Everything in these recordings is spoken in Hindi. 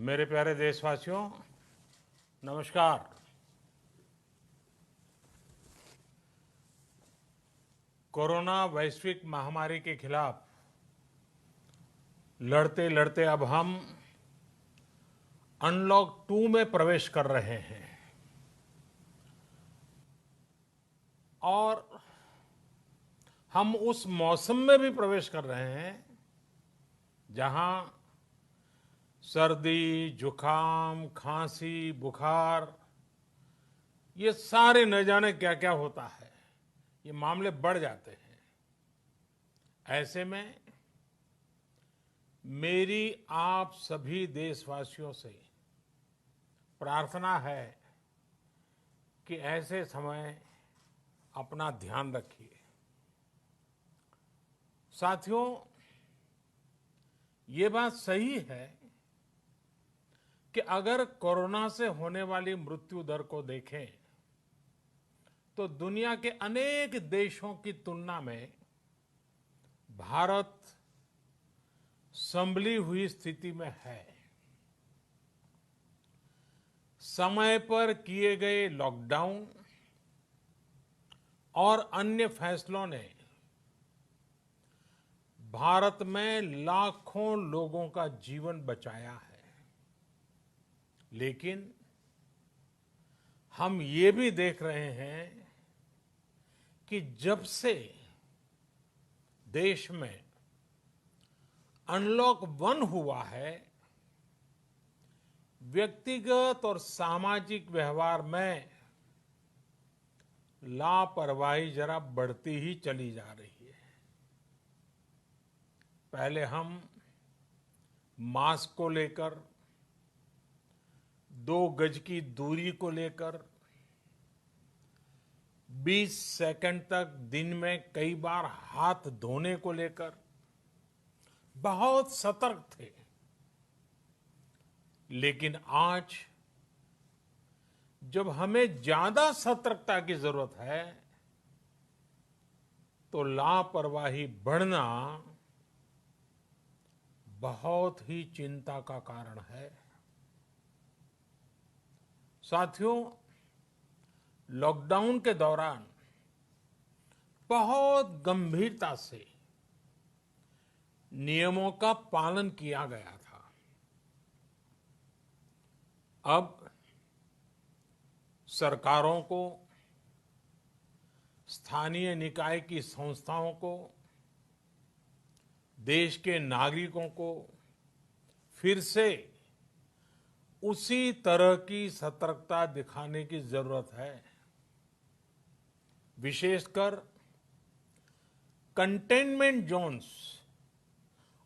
मेरे प्यारे देशवासियों, नमस्कार। कोरोना वैश्विक महामारी के खिलाफ लड़ते लड़ते अब हम अनलॉक 2 में प्रवेश कर रहे हैं और हम उस मौसम में भी प्रवेश कर रहे हैं जहां सर्दी, जुकाम, खांसी, बुखार ये सारे न जाने क्या क्या होता है, ये मामले बढ़ जाते हैं। ऐसे में मेरी आप सभी देशवासियों से प्रार्थना है कि ऐसे समय अपना ध्यान रखिए। साथियों, ये बात सही है कि अगर कोरोना से होने वाली मृत्यु दर को देखें तो दुनिया के अनेक देशों की तुलना में भारत संभली हुई स्थिति में है। समय पर किए गए लॉकडाउन और अन्य फैसलों ने भारत में लाखों लोगों का जीवन बचाया है, लेकिन हम ये भी देख रहे हैं कि जब से देश में अनलॉक 1 हुआ है, व्यक्तिगत और सामाजिक व्यवहार में लापरवाही जरा बढ़ती ही चली जा रही है। पहले हम मास्क को लेकर, 2 गज की दूरी को लेकर 20 सेकंड तक दिन में कई बार हाथ धोने को लेकर बहुत सतर्क थे, लेकिन आज जब हमें ज्यादा सतर्कता की जरूरत है तो लापरवाही बढ़ना बहुत ही चिंता का कारण है। साथियों, लॉकडाउन के दौरान बहुत गंभीरता से नियमों का पालन किया गया था। अब सरकारों को, स्थानीय निकाय की संस्थाओं को, देश के नागरिकों को फिर से उसी तरह की सतर्कता दिखाने की जरूरत है। विशेषकर कंटेनमेंट जोन्स,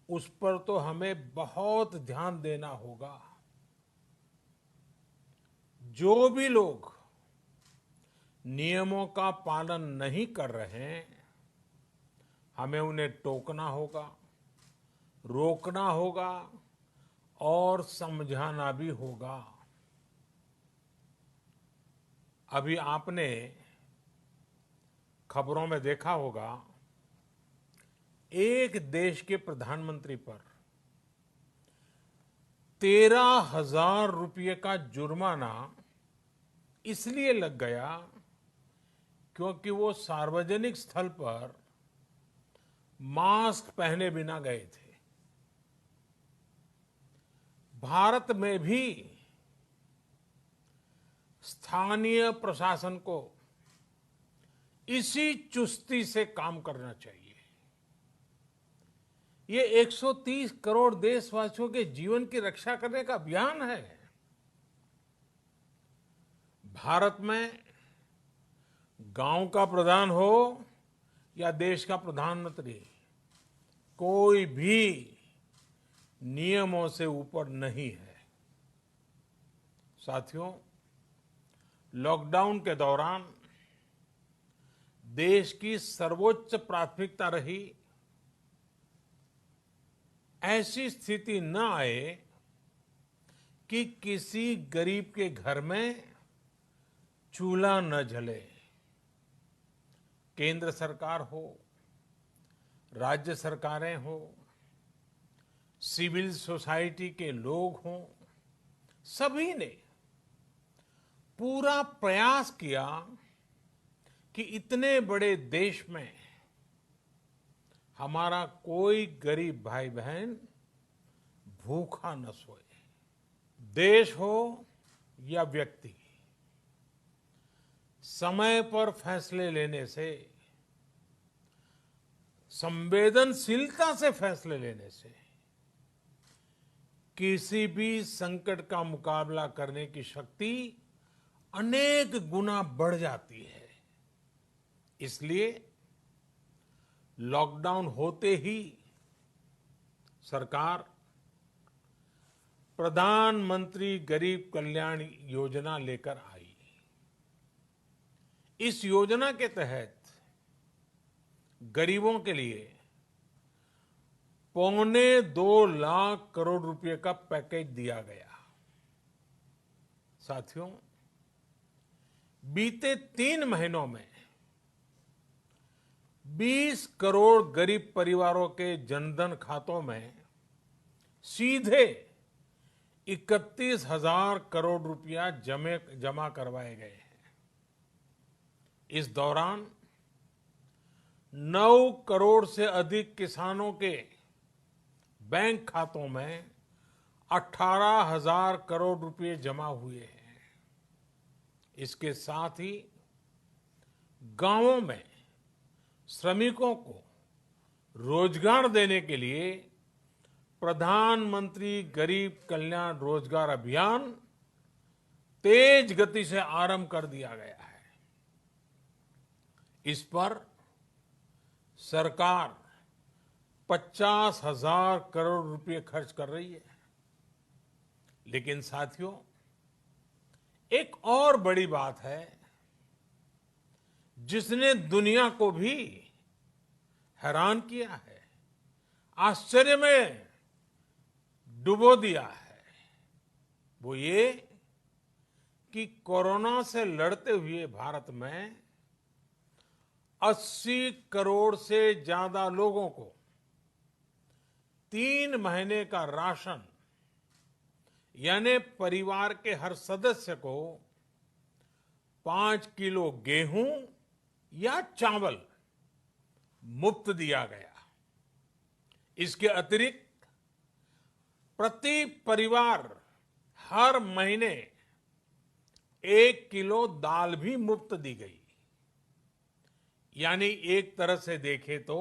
उस पर तो हमें बहुत ध्यान देना होगा। जो भी लोग नियमों का पालन नहीं कर रहे हैं, हमें उन्हें टोकना होगा, रोकना होगा और समझाना भी होगा। अभी आपने खबरों में देखा होगा, एक देश के प्रधानमंत्री पर 13,000 रुपये का जुर्माना इसलिए लग गया क्योंकि वो सार्वजनिक स्थल पर मास्क पहने बिना गए थे। भारत में भी स्थानीय प्रशासन को इसी चुस्ती से काम करना चाहिए। ये 130 करोड़ देशवासियों के जीवन की रक्षा करने का अभियान है। भारत में गांव का प्रधान हो या देश का प्रधानमंत्री, कोई भी नियमों से ऊपर नहीं है। साथियों, लॉकडाउन के दौरान देश की सर्वोच्च प्राथमिकता रही ऐसी स्थिति न आए कि किसी गरीब के घर में चूल्हा न जले। केंद्र सरकार हो, राज्य सरकारें हो, सिविल सोसाइटी के लोग हों, सभी ने पूरा प्रयास किया कि इतने बड़े देश में हमारा कोई गरीब भाई बहन भूखा न सोए। देश हो या व्यक्ति, समय पर फैसले लेने से, संवेदनशीलता से फैसले लेने से किसी भी संकट का मुकाबला करने की शक्ति अनेक गुना बढ़ जाती है। इसलिए लॉकडाउन होते ही सरकार प्रधानमंत्री गरीब कल्याण योजना लेकर आई। इस योजना के तहत गरीबों के लिए 2.25 लाख करोड़ रुपए का पैकेज दिया गया। साथियों, बीते 3 महीनों में 20 करोड़ गरीब परिवारों के जनधन खातों में सीधे 31,000 करोड़ रुपया जमा करवाए गए हैं। इस दौरान 9 करोड़ से अधिक किसानों के बैंक खातों में 18,000 करोड़ रुपए जमा हुए हैं। इसके साथ ही गांवों में श्रमिकों को रोजगार देने के लिए प्रधानमंत्री गरीब कल्याण रोजगार अभियान तेज गति से आरंभ कर दिया गया है। इस पर सरकार 50,000 करोड़ रुपए खर्च कर रही है। लेकिन साथियों, एक और बड़ी बात है जिसने दुनिया को भी हैरान किया है, आश्चर्य में डुबो दिया है। वो ये कि कोरोना से लड़ते हुए भारत में 80 करोड़ से ज्यादा लोगों को 3 महीने का राशन, यानी परिवार के हर सदस्य को 5 किलो गेहूं या चावल मुफ्त दिया गया। इसके अतिरिक्त प्रति परिवार हर महीने 1 किलो दाल भी मुफ्त दी गई। यानी एक तरह से देखें तो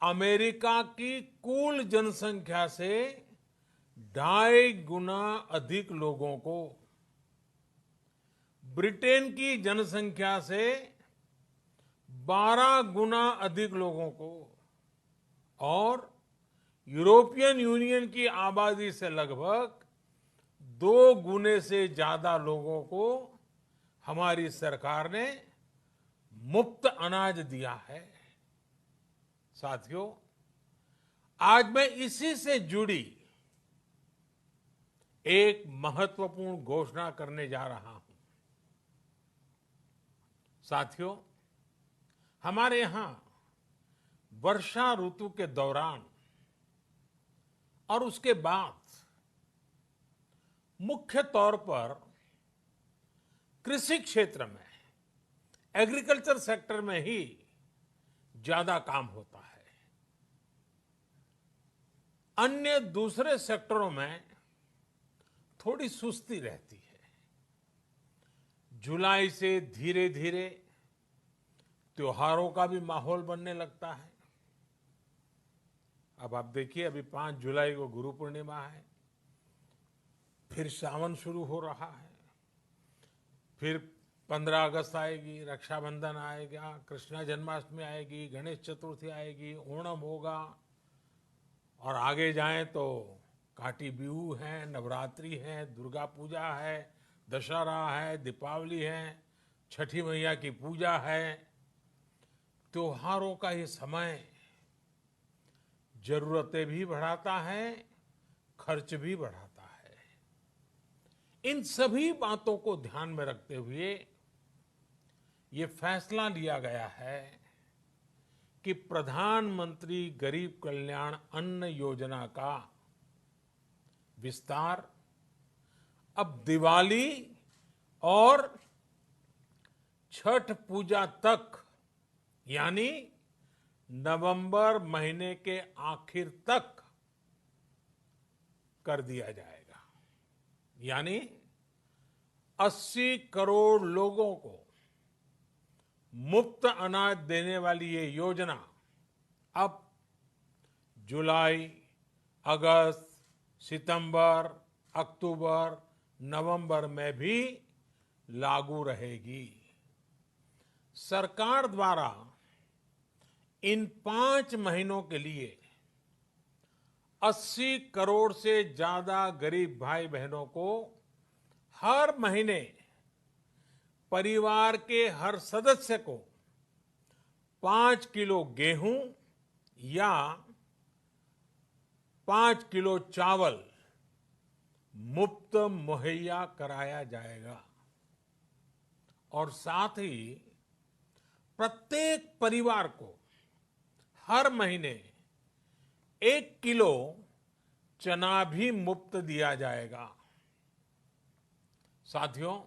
अमेरिका की कुल जनसंख्या से 2.5 गुना अधिक लोगों को, ब्रिटेन की जनसंख्या से 12 गुना अधिक लोगों को और यूरोपियन यूनियन की आबादी से लगभग 2 गुने से ज्यादा लोगों को हमारी सरकार ने मुफ्त अनाज दिया है। साथियों, आज मैं इसी से जुड़ी एक महत्वपूर्ण घोषणा करने जा रहा हूं। साथियों, हमारे यहां वर्षा ऋतु के दौरान और उसके बाद मुख्य तौर पर कृषि क्षेत्र में, एग्रीकल्चर सेक्टर में ही ज्यादा काम होता है। अन्य दूसरे सेक्टरों में थोड़ी सुस्ती रहती है। जुलाई से धीरे धीरे त्योहारों का भी माहौल बनने लगता है। अब आप देखिए, अभी 5 जुलाई को गुरु पूर्णिमा है, फिर सावन शुरू हो रहा है, फिर 15 अगस्त आएगी, रक्षाबंधन आएगा, कृष्णा जन्माष्टमी आएगी, गणेश चतुर्थी आएगी, ओणम होगा और आगे जाएं तो काटी बिहू है, नवरात्रि है, दुर्गा पूजा है, दशहरा है, दीपावली है, छठी मैया की पूजा है। त्योहारों का ये समय जरूरतें भी बढ़ाता है, खर्च भी बढ़ाता है। इन सभी बातों को ध्यान में रखते हुए ये फैसला लिया गया है कि प्रधानमंत्री गरीब कल्याण अन्न योजना का विस्तार अब दिवाली और छठ पूजा तक, यानी नवंबर महीने के आखिर तक कर दिया जाएगा। यानी 80 करोड़ लोगों को मुफ्त अनाज देने वाली ये योजना अब जुलाई, अगस्त, सितंबर, अक्टूबर, नवंबर में भी लागू रहेगी। सरकार द्वारा इन 5 महीनों के लिए 80 करोड़ से ज्यादा गरीब भाई बहनों को हर महीने परिवार के हर सदस्य को 5 किलो गेहूं या 5 किलो चावल मुफ्त मुहैया कराया जाएगा। और साथ ही प्रत्येक परिवार को हर महीने 1 किलो चना भी मुफ्त दिया जाएगा। साथियों,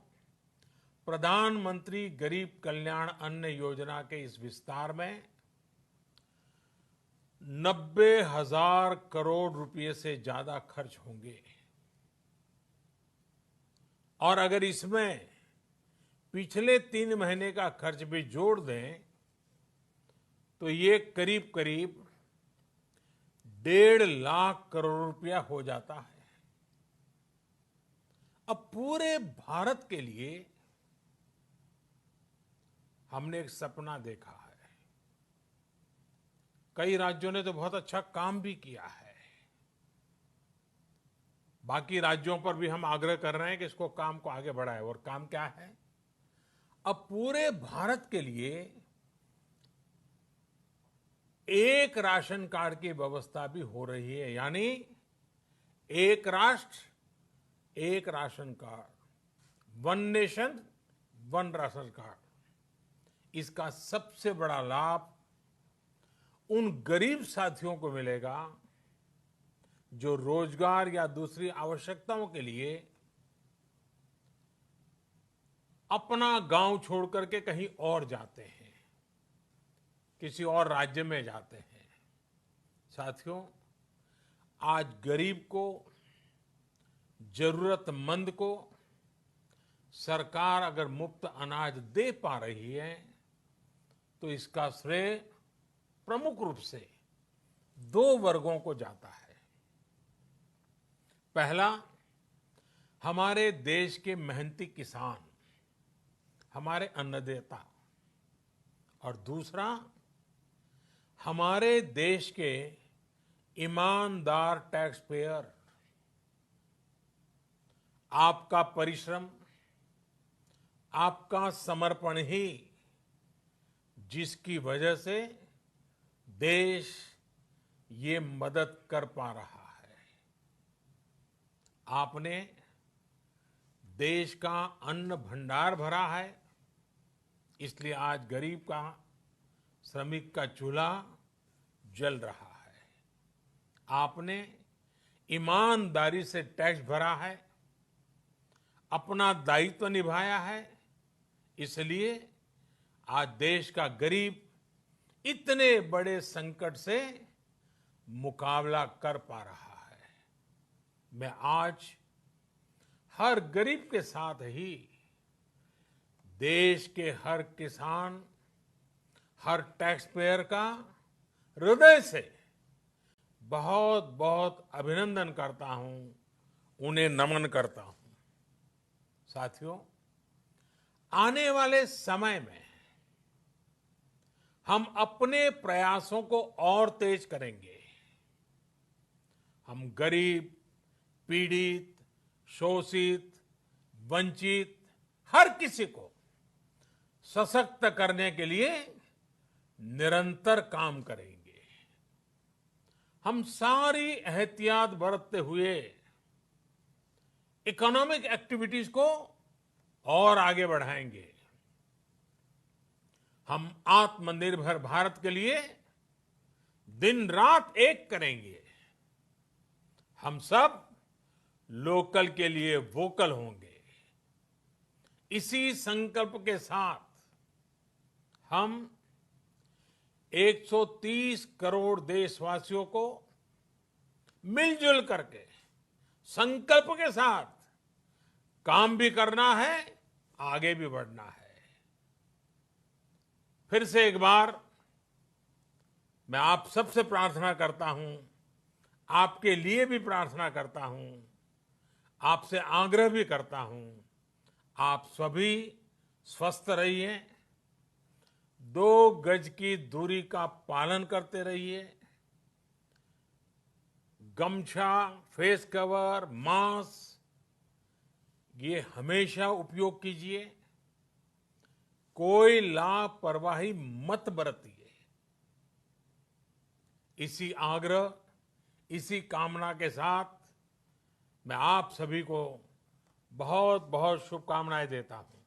प्रधानमंत्री गरीब कल्याण अन्न योजना के इस विस्तार में 90,000 करोड़ रुपए से ज्यादा खर्च होंगे। और अगर इसमें पिछले 3 महीने का खर्च भी जोड़ दें तो ये करीब करीब 1.5 लाख करोड़ रुपया हो जाता है। अब पूरे भारत के लिए हमने एक सपना देखा है। कई राज्यों ने तो बहुत अच्छा काम भी किया है। बाकी राज्यों पर भी हम आग्रह कर रहे हैं कि इसको काम को आगे बढ़ाएं। और काम क्या है? अब पूरे भारत के लिए एक राशन कार्ड की व्यवस्था भी हो रही है। यानी एक राष्ट्र एक ration card, one nation one ration card. इसका सबसे बड़ा लाभ उन गरीब साथियों को मिलेगा जो रोजगार या दूसरी आवश्यकताओं के लिए अपना गांव छोड़ करके कहीं और जाते हैं, किसी और राज्य में जाते हैं। साथियों, आज गरीब को, जरूरतमंद को सरकार अगर मुफ्त अनाज दे पा रही है तो इसका श्रेय प्रमुख रूप से 2 वर्गों को जाता है। पहला, हमारे देश के मेहनती किसान, हमारे अन्नदाता। और दूसरा, हमारे देश के ईमानदार टैक्स पेयर। आपका परिश्रम, आपका समर्पण ही जिसकी वजह से देश ये मदद कर पा रहा है। आपने देश का अन्न भंडार भरा है, इसलिए आज गरीब का, श्रमिक का चूल्हा जल रहा है। आपने ईमानदारी से टैक्स भरा है, अपना दायित्व निभाया है, इसलिए आज देश का गरीब इतने बड़े संकट से मुकाबला कर पा रहा है। मैं आज हर गरीब के साथ ही देश के हर किसान, हर टैक्स पेयर का हृदय से बहुत बहुत अभिनंदन करता हूं, उन्हें नमन करता हूं। साथियों, आने वाले समय में हम अपने प्रयासों को और तेज करेंगे। हम गरीब, पीड़ित, शोषित, वंचित हर किसी को सशक्त करने के लिए निरंतर काम करेंगे। हम सारी एहतियात बरतते हुए इकोनॉमिक एक्टिविटीज को और आगे बढ़ाएंगे। हम आत्मनिर्भर भारत के लिए दिन रात एक करेंगे। हम सब लोकल के लिए वोकल होंगे। इसी संकल्प के साथ हम 130 करोड़ देशवासियों को मिलजुल करके संकल्प के साथ काम भी करना है, आगे भी बढ़ना है। फिर से एक बार मैं आप सबसे प्रार्थना करता हूं, आपके लिए भी प्रार्थना करता हूं, आपसे आग्रह भी करता हूं, आप सभी स्वस्थ रहिए, 2 गज की दूरी का पालन करते रहिए, गमछा, फेस कवर, मास्क ये हमेशा उपयोग कीजिए, कोई लापरवाही मत बरतिए। इसी आग्रह, इसी कामना के साथ मैं आप सभी को बहुत बहुत शुभकामनाएं देता हूं।